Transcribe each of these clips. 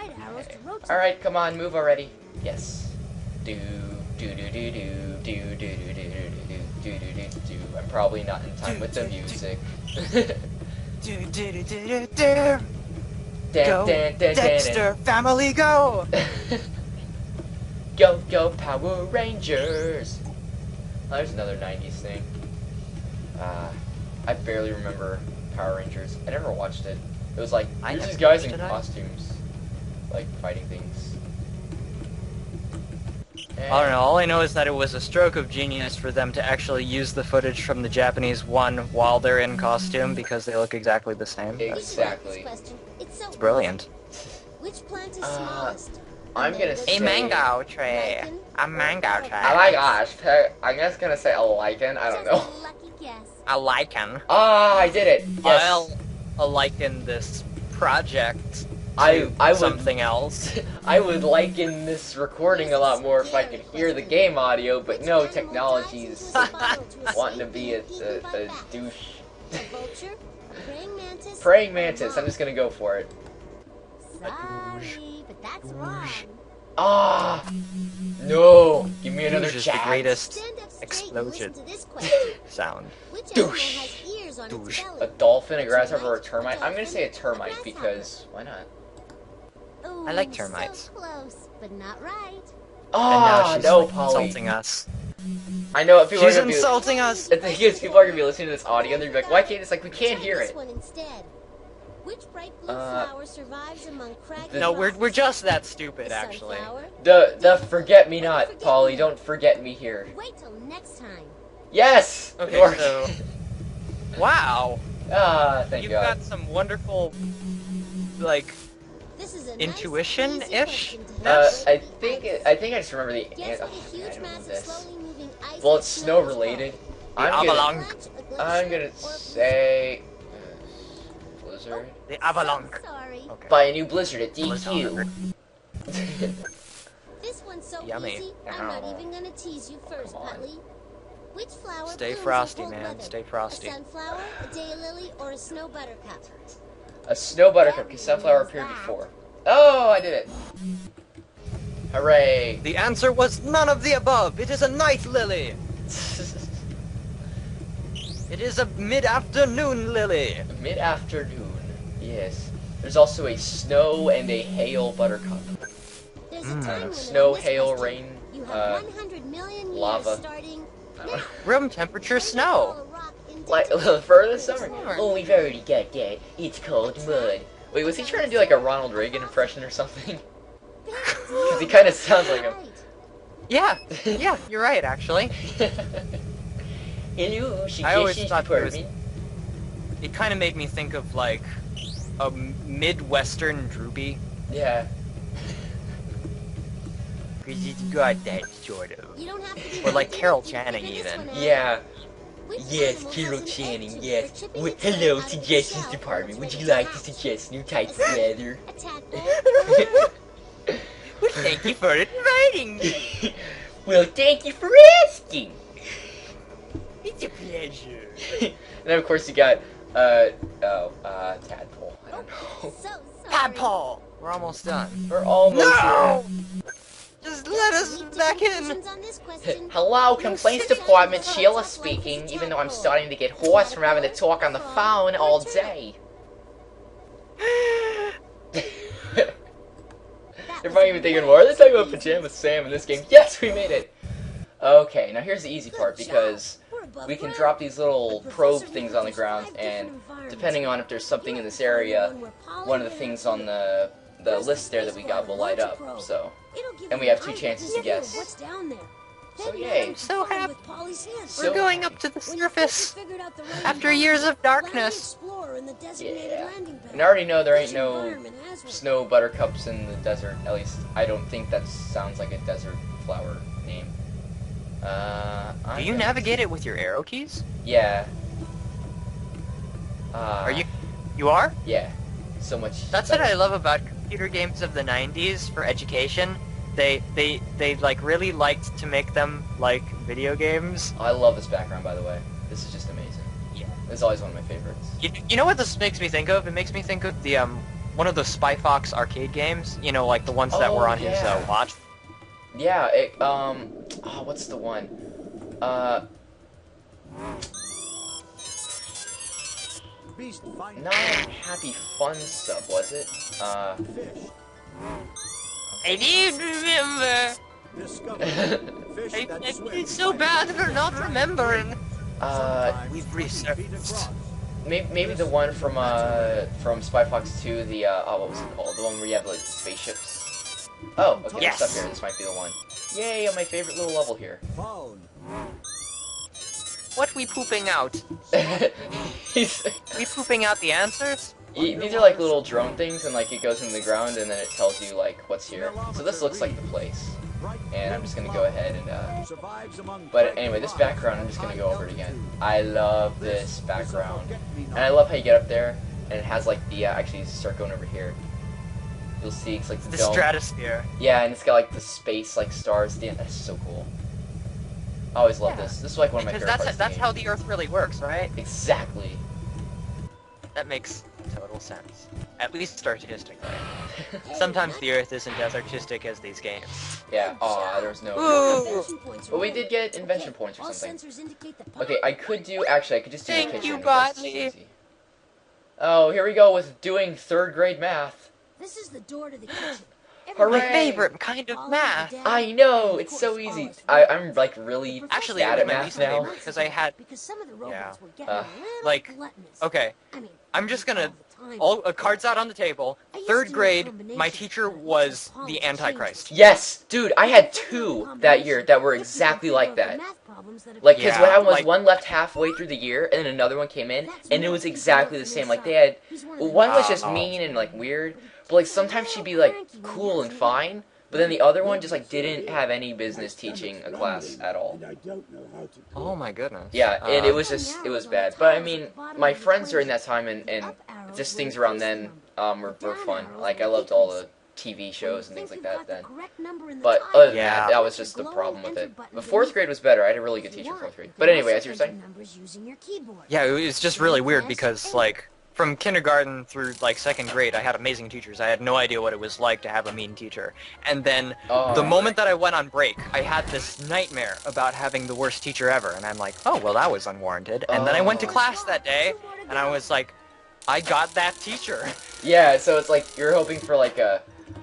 right arrows to rotate. Alright, come on, move already. Yes. Do do do do do do do do do do do do do do. I'm probably not in time with the music. Go, Dexter, family, go! Go, go, Power Rangers! Oh, there's another 90s thing. I barely remember Power Rangers. I never watched it. It was like, here's these guys in costumes. Like, fighting things. And I don't know, all I know is that it was a stroke of genius for them to actually use the footage from the Japanese one while they're in costume because they look exactly the same. exactly. It's brilliant. Which plant is smallest? I'm gonna say... A mango tree. A mango tree. Oh my gosh, I'm just gonna say a lichen, I don't know. Lucky guess. A lichen. Ah, I did it! Yes. I'll liken this project I would, something else. I would liken this recording a lot more if I could hear the game audio, but no, technology's wanting to be a douche. Vulture, praying mantis. Praying mantis, I'm just gonna go for it. Sorry, but that's wrong. Ah! No! Give me another Douche is the chance. greatest Stand up straight and explosion listen to this question. sound. Which animal Douche. has ears on its Douche. belly? A dolphin, a grasshopper, or a termite? I'm gonna say a termite because why not? Ooh, I like termites. So close, but not right. And now Ah, she's no, like, Polly. insulting us. I know people She's are gonna insulting us! be. The thing is, people are gonna be listening to this audio and they're gonna be like, why can't it's like we can't Try hear this it? one instead. Which bright blue flower survives among craggy No, rocks? we're just that stupid, The actually. sunflower? The forget me not, Polly. Don't forget me here. Wait till next time. Yes. It Okay, worked. so... Wow! Ah, thank You've God. got some wonderful, like, This is a intuition-ish? nice, easy question to have. I think I just remember the Guess answer. what a huge mass of slowly moving ice Well, and it's snow is related. The I'm gonna, avalanche. I'm gonna say blizzard. The avalanche. Sorry. Okay. Buy a new blizzard at DQ. This one's so Yummy. easy, I'm not even gonna tease you first, Come on. Putley. Which flower Stay blooms in frosty, cold man. weather? Stay frosty. A sunflower, a daylily, or a snow buttercup? A snow buttercup, because sunflower appeared before. Oh, I did it! Hooray! The answer was none of the above. It is a night lily. It is a mid-afternoon lily. Mid-afternoon, yes. There's also a snow and a hail buttercup. There's a time limit Snow, on this hail, question. rain, You have 100 million years lava. starting I don't know. Room temperature snow. Like, for the summer. Oh, we've already got that. It's called mud. Wait, was he trying to do like a Ronald Reagan impression or something? Because he kind of sounds like him. Yeah, yeah, you're right, actually. Hello, I always suggestions thought it was- department. It kind of made me think of, like, a Midwestern droopy. Yeah. Because it's got that sort of. You don't have to be Or like confident Carol if you can Channing, figure this even. one out. Yeah. Which Yes, animal Carol has an Channing, egg yes. tooth for chipping its Hello, way out of the suggestions shell department. when Would it's you ready like to hatch? suggest new types of leather? A tadpole? Well, thank you for inviting me. Well, thank you for asking. It's a pleasure. And then of course you got, tadpole. I don't know. So sorry. Tadpole. We're almost done. We're almost No! here. Just let us Need to back in. conclusions on this question. Hello, complaints department, Sheila speaking, even though I'm starting to get hoarse from having to talk on the phone all day. They're probably even thinking, why are they talking about Pajama Sam in this game? Yes, we made it! Okay, now here's the easy part, because we can drop these little probe things on the ground, and depending on if there's something in this area, one of the things on the list there that we got will light up, so. And we have 2 chances to guess. What's down there? So yay. So happy. So- We're going up to the surface. After years of darkness. Yeah. And I already know there ain't no snow buttercups in the desert. At least, I don't think that sounds like a desert flower name. Do you navigate it with your arrow keys? Yeah. Are you? You are? Yeah. So much. That's what I love about computer games of the 90s for education. They like really liked to make them like video games. I love this background, by the way. This is just amazing. Yeah. This is always one of my favorites. You know what this makes me think of? It makes me think of the one of those Spy Fox arcade games. You know, like the ones that were on his watch. Yeah. What's the one? Not Happy Fun Sub, was it? I need remember. It's so bad for not remembering. We've resurfaced. Maybe the one from Spy Fox 2, the what was it called? The one where you have like the spaceships. Oh, okay, yes. this up here. This might be the one. Yay, on my favorite little level here. What we pooping out? We pooping out the answers? These are like little drone things, and like it goes in the ground, and then it tells you like what's here. So this looks like the place, and I'm just gonna go ahead and. But anyway, this background, I'm just gonna go over it again. I love this background, and I love how you get up there, and it has like the actually start going over here. You'll see it's like the dome. Stratosphere. Yeah, and it's got like the space like stars. That's so cool. I always love this. This is like one of my favorite parts. That's how the Earth really works, right? Exactly. That makes total sense. At least artistically. Sometimes the Earth isn't as artistic as these games. Yeah. There's no. But we did get invention points or something. Okay, I could just do the kitchen. Thank you, because it's Godly. easy. Oh, here we go with doing 3rd grade math. This is the door to the kitchen. Hooray! My favorite kind of math. I know, it's so easy. I'm like really Actually, bad it at was my math least now. favorite because I had. Because some of the robots were getting Uh, a little like, gluttonous. Okay, I mean, I'm just gonna. all All cards out on the table. 3rd grade, my teacher was the Antichrist. Yes, dude, I had 2 that year that were exactly like that. Like, because what happened was like- one left halfway through the year, and then another one came in, and it was exactly the same. Like, they had... One was just mean and, like, weird, but, like, sometimes she'd be, like, cool and fine, but then the other one just, like, didn't have any business teaching a class at all. Oh my goodness. Yeah, and it was just... It was bad. But, I mean, my friends during that time and just things around then were fun. Like, I loved all the TV shows and things like that then. But other than that was just the problem with it. But 4th grade was better. I had a really good teacher in 4th grade. But anyway, as you were saying. Yeah, it was just really weird because, like, from kindergarten through, like, 2nd grade, I had amazing teachers. I had no idea what it was like to have a mean teacher. And then, the moment that I went on break, I had this nightmare about having the worst teacher ever. And I'm like, oh, well, that was unwarranted. And then I went to class that day, and I was like, I got that teacher. Yeah, so it's like, you're hoping for, like, a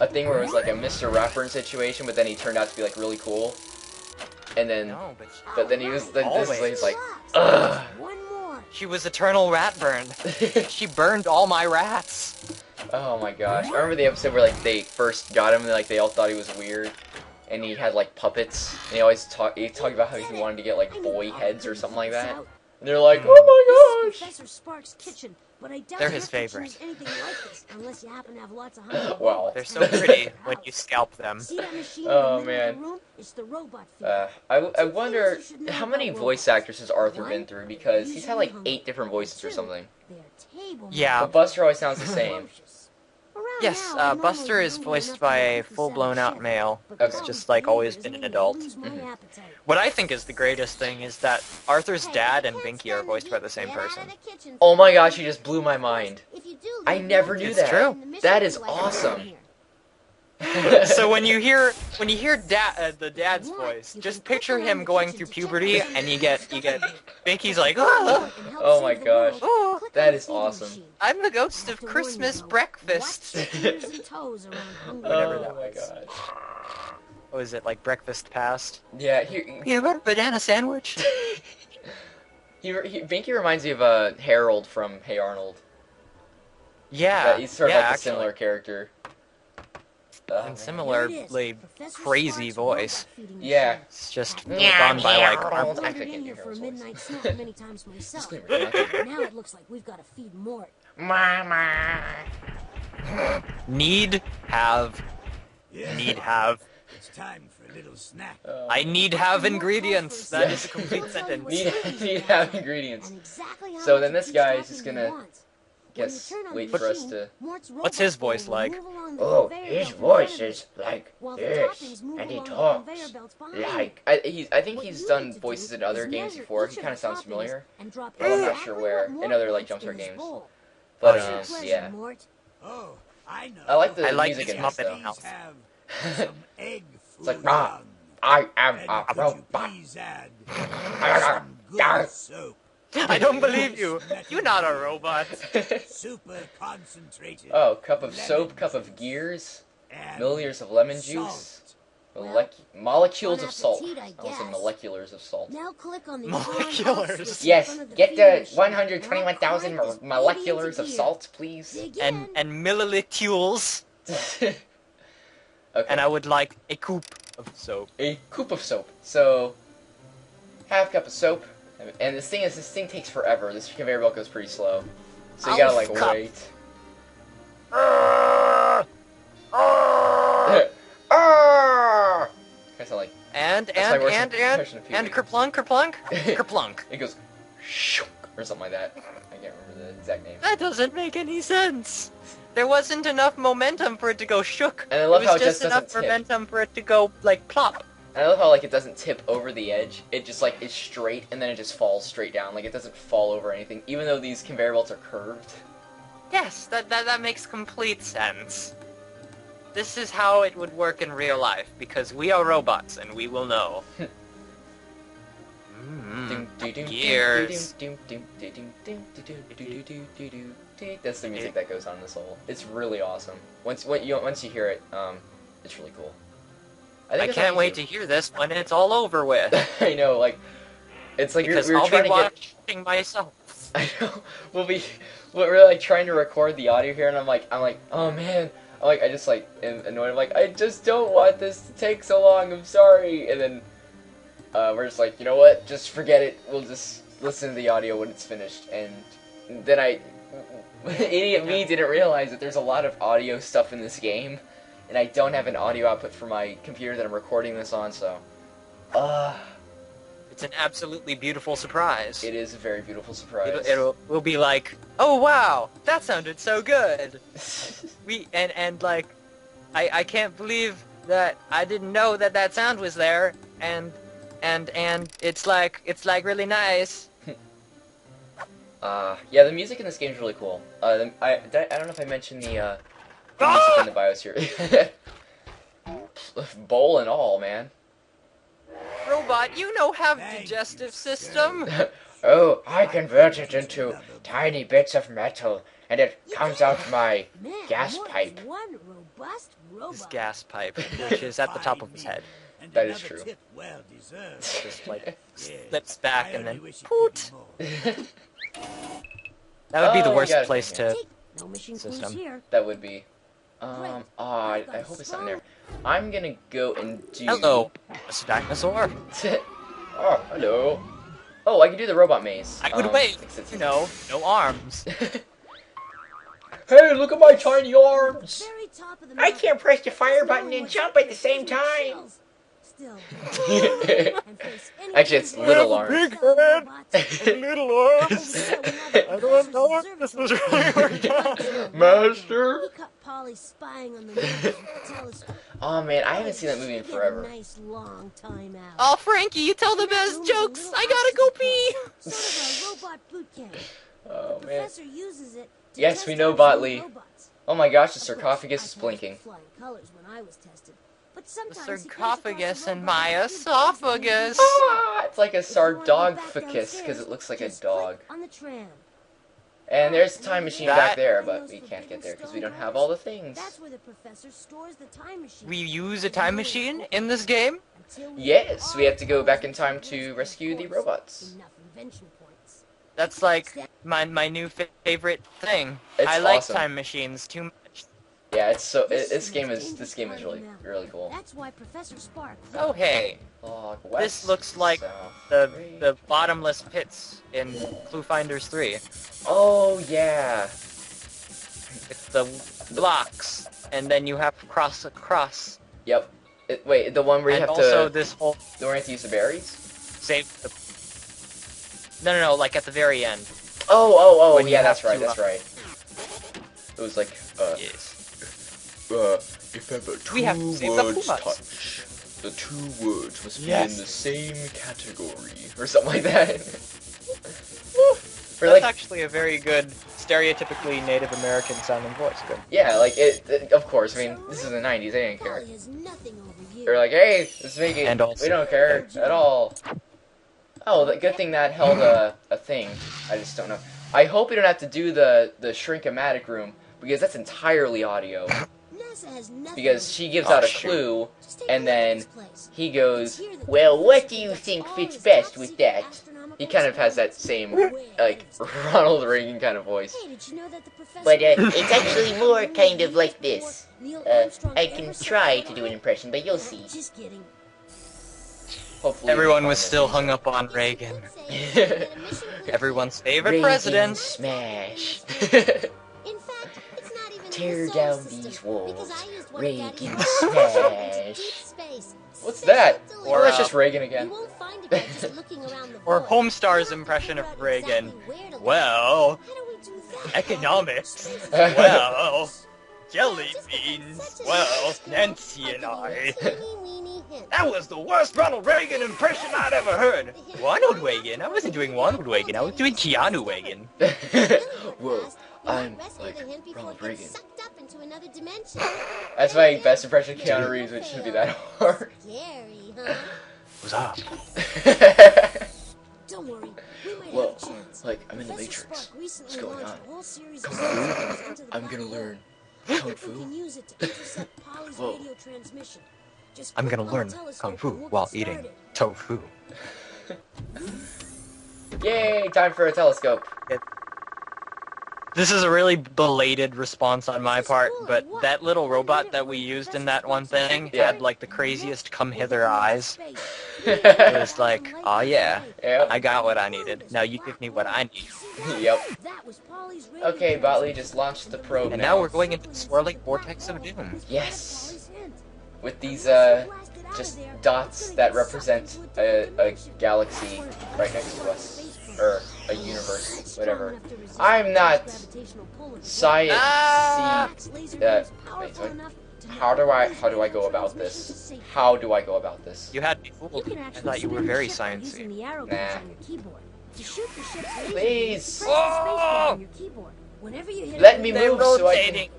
thing where it was, like, a Mr. Ratburn situation, but then he turned out to be, like, really cool. And then, but then he was, he's like, ugh. She was eternal rat burned. She burned all my rats. Oh my gosh. I remember the episode where, like, they first got him and, like, they all thought he was weird. And he had, like, puppets. And he talked about how he wanted to get, like, boy heads or something like that. And they're like, oh my gosh! Professor Sparks' kitchen, but I doubt They're his your kitchen favorite. is anything like this, unless you happen to have lots of honey. Well. They're so pretty when you scalp them. See that machine Oh, in the middle of man. the room? It's the robot feed. I wonder how many voice actors has Arthur been through, because he's had like 8 different voices or something. Yeah. But Buster always sounds the same. Yes, Buster is voiced by a full-blown out male. It's just like always been an adult. What I think is the greatest thing is that Arthur's dad and Binky are voiced by the same person. Oh my gosh, you just blew my mind. I never knew It's that. true. That is awesome. So when you hear the dad's voice, just picture him going through puberty, and you get Binky's like, oh, Oh my gosh. oh, That is awesome. I'm the ghost of Christmas breakfast. Whatever that Oh my was. gosh. What was it, like breakfast past? Yeah, You want a banana sandwich? Binky reminds me of Harold from Hey Arnold. Yeah, He's sort of yeah, like a actually. similar character. And similarly crazy voice. Yeah. It's just gone by like Harold. I Actually, I in can't here do for a Harold's midnight voice. snack many times myself. Disclaimer. Now it looks like we've got to feed Mort. need have. It's time for a little snack. I need have ingredients. That is a complete sentence. Need to have ingredients. And exactly how So much then of this each guy is topping just he gonna wants. When you Guess turn on wait the for us machine, to. Mort's What's his robot voice will like? move along the Oh, conveyor his belt voice behind is him, like while the this, toppings move and he along the talks conveyor belts behind him. like. I think What he's you done need to voices do in other is games measure before. each He of kind of the sounds toppings familiar, and drop but I'm not exactly sure what where Mort in other like puts JumpStart in his games. bowl. But It's your pleasure, yeah. Mort. Oh, I like the I like music this in this Muppet though. house. It's like, ah, I am a robot. I don't believe you. You're not a robot. Super concentrated. Oh, cup of soap, cup of gears, milliliters of lemon juice, molecules of salt. I almost said moleculars of salt. Now click on the Moleculars. Yes, get the 121,000 moleculars of salt, please. And milliliters. Okay. And I would like a coupe of soap. A coupe of soap. So, half cup of soap. And this thing takes forever. This conveyor belt goes pretty slow. So you gotta, like, Cup. wait. Kind of like... And kerplunk, kerplunk, kerplunk. It goes... Shunk, or something like that. I can't remember the exact name. That doesn't make any sense. There wasn't enough momentum for it to go shook. And I love it how was it just just enough doesn't tip. momentum for it to go, like, plop. And I love how, like, it doesn't tip over the edge. It just, like, is straight, and then it just falls straight down. Like, it doesn't fall over anything, even though these conveyor belts are curved. Yes, that makes complete sense. This is how it would work in real life, because we are robots, and we will know. Gears. That's the music that goes on in this level. It's really awesome. Once you hear it, it's really cool. I can't wait to hear this when it's all over with. I know, like, it's like Because we're I'll trying be to get... watching myself. I know. We're like trying to record the audio here, and I'm like, oh man. I just like am annoyed. I'm like, I just don't want this to take so long. I'm sorry. And then we're just like, you know what? Just forget it. We'll just listen to the audio when it's finished. And then idiot me didn't realize that there's a lot of audio stuff in this game, and I don't have an audio output for my computer that I'm recording this on. So, It's an absolutely beautiful surprise. it is a very beautiful surprise. We'll be like, oh wow, that sounded so good. Like, I can't believe that I didn't know that sound was there, and it's like really nice. Yeah, the music in this game is really cool. I don't know if I mentioned the music in the biosphere. Bowl and all, man. Robot, you have digestive system. Oh, I convert it into tiny bits of metal, and it comes out my gas pipe. One robust robot. His gas pipe, which is at the top of his head. That is true. Well deserved. Just like slips back and then poot. That would be the worst place to No mission clues system. here. That would be. I hope it's not in there. I'm gonna go and do. Hello, Mr. Dinosaur. Oh, hello. Oh, I can do the robot maze. I would wait. No arms. Hey, look at my tiny arms! Very top of the I mountain. can't press the fire There's button no and one jump at the same time! shells. Still. And face any Actually, it's danger. little arms. Big Cell head. robots. Little arms. I don't know if this is really working. Master? We caught Polly spying on the moon with the telescope. Oh man, I haven't seen that movie in Get a forever. nice long time out. Oh, Frankie, you tell the best jokes. I gotta go pee. Sort of a robot boot camp. Oh The man. professor uses it to Yes, test we know, out Botley. new robots. Oh my gosh, the Of course, sarcophagus I is passed blinking. flying colors when I was tested. But The sometimes he comes sarcophagus across a in robot my with two bugs in esophagus. it. Ah, it's like a If you wanna go back sardogficus because downstairs, it looks like a just dog. click on the tram. And there's the time machine That- back there, but we can't get there because we don't have all the things. That's where the professor stores the time machine. We use a time machine in this game? Until we Yes, have we have to go all back the in time tools to and rescue the reports. robots. Enough invention points. That's like my new favorite thing. It's I like awesome. time machines too much. Yeah, it's so This this is game the is most this game is really dangerous really cool. That's why Professor Spark. Oh hey, Log this west, looks like south, the bottomless pits in Clue Finders 3. Oh yeah. It's the blocks, and then you have to cross across. Yep. Wait, the one where you And have also to this whole the one where you have to use the berries? save the. No, like at the very end. Oh, When you yeah, have that's right, to, that's right. It was like, Yes. if ever two We have to save the words Pumas. touch, the two words must be Yes. in the same category, or something like that. Or That's like, actually a very good stereotypically Native American sounding voice. Good. Yeah, like of course. I mean, this is the '90s. They didn't care. They're like, hey, let's make it. And also, we don't care at all. Oh, the good thing that held a thing. I just don't know. I hope we don't have to do the Shrink-O-Matic room because that's entirely audio. Because she gives out a clue, and then he goes, well, what do you think fits best with that? He kind of has that same, like, Ronald Reagan kind of voice. But it's actually more kind of like this. I can try to do an impression, but you'll see. Hopefully everyone was still hung up on Reagan. Everyone's favorite president. Smash. Tear down these walls. Reagan smash. What's that? Or that's just Reagan again. Or Homestar's impression of Reagan. Well, economics. Well, jelly beans. Well, Nancy and I. That was the worst Ronald Reagan impression I'd ever heard. Ronald Reagan? I wasn't doing Ronald Reagan. I was doing Keanu Reagan. Whoa, I'm like Ronald Reagan. That's my best impression of Keanu Reeves, which shouldn't be that hard. What's up? Don't worry. Whoa, like I'm in the Matrix. What's going on? Kung Fu? I'm gonna learn Kung Fu. Whoa. I'm gonna learn Kung Fu while eating tofu. Yay, time for a telescope. This is a really belated response on my part, but that little robot that we used in that one thing had like the craziest come hither eyes. It was like, oh yeah, I got what I needed. Now you give me what I need. Yep. Okay, Botley just launched the probe and now we're going into the swirling vortex of doom. Yes. With these just dots that represent a galaxy right next to us. Or a universe, whatever. I'm not science. Wait, how do I go about this? How do I go about this? You had me fooled. I thought you were very sciencey. Nah. Please. Oh! Let me move so I can.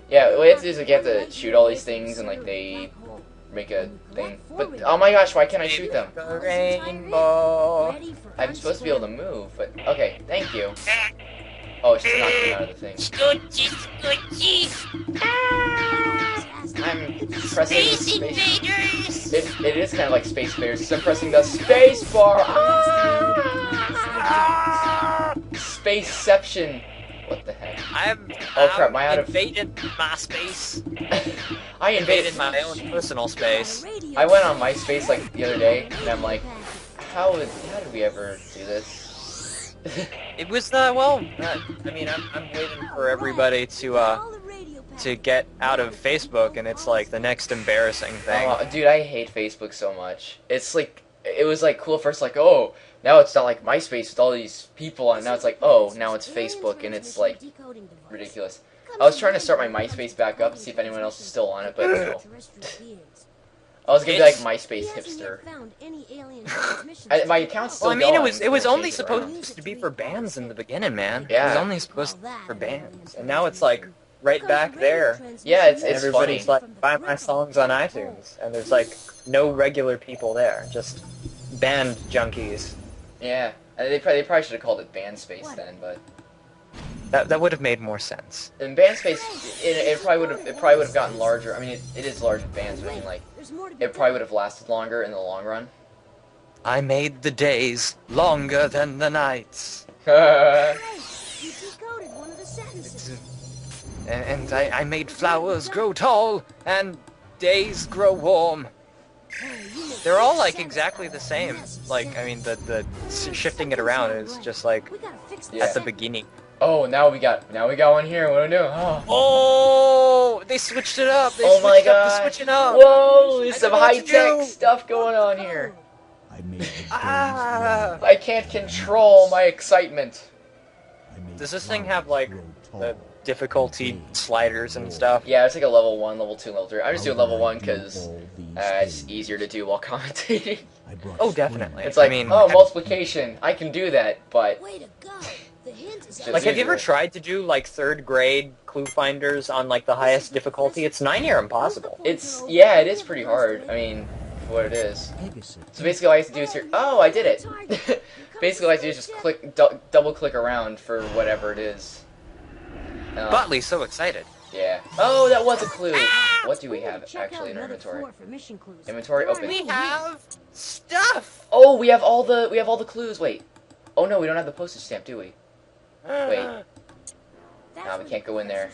Yeah, what you have to do is like, you have to shoot all these things and like they make a thing. But oh my gosh, why can't I shoot them? Rainbow. I'm supposed to be able to move, but okay, thank you. Oh, it's just knocking me out of the thing. I'm pressing the space. It is kind of like Space Invaders, because I'm pressing the space bar. Spaceception. What the heck? Oh crap, am I out of... invaded my space. I invaded my own personal space. I went on MySpace like the other day, and I'm like, how did we ever do this? It was well, I mean, I'm waiting for everybody to get out of Facebook, and it's like the next embarrassing thing. Oh, dude, I hate Facebook so much. It's like, it was like cool first, like, oh, now it's not like MySpace with all these people on it. Now it's like, oh, now it's Facebook, and it's like ridiculous. I was trying to start my MySpace back up to see if anyone else is still on it, but no. I was gonna be like MySpace hipster. My account's still well, I mean, going. it was only supposed to be for bands in the beginning, man. Yeah. It was only supposed to be for bands, and now it's like right back there. Yeah, it's everybody's funny. like, buy my songs on iTunes, and there's like no regular people there, just band junkies. Yeah, and they probably should have called it Band Space then, but that would have made more sense. in Band Space, it probably would have gotten larger. I mean, it is large in bands, but I mean, like, it probably would have lasted longer in the long run. I made the days longer than the nights. And I made flowers grow tall and days grow warm. They're all like exactly the same. Like, I mean, the shifting it around is just like at the beginning. Oh, now we got one here. What do I do? Oh, they switched it up. They Oh my switched up the god! switching up. Whoa, there's some know what to high-tech do. stuff going on here. Ah. I can't control my excitement. Does this thing have like the difficulty sliders and stuff? Yeah, it's like a level 1, level 2, level 3. I'm just doing level 1 because it's easier to do while commentating. Oh, definitely. It's like, I mean, oh, multiplication. I can do that, but... Way to go. The hint is Just Like, have you ever usual. tried to do, like, 3rd grade clue finders on, like, the highest difficulty? It's 9 near impossible. It's, yeah, it is pretty hard. I mean, for what it is. So basically all I have to do is here, oh, I did it! Basically all I have to do is just click, double click around for whatever it is. Butley's so excited. Yeah. Oh, that was a clue! What do we have actually in our inventory? Inventory open. We have stuff! Oh, we have all the clues, wait. Oh no, we don't have the postage stamp, do we? Wait. Nah, we can't go in there.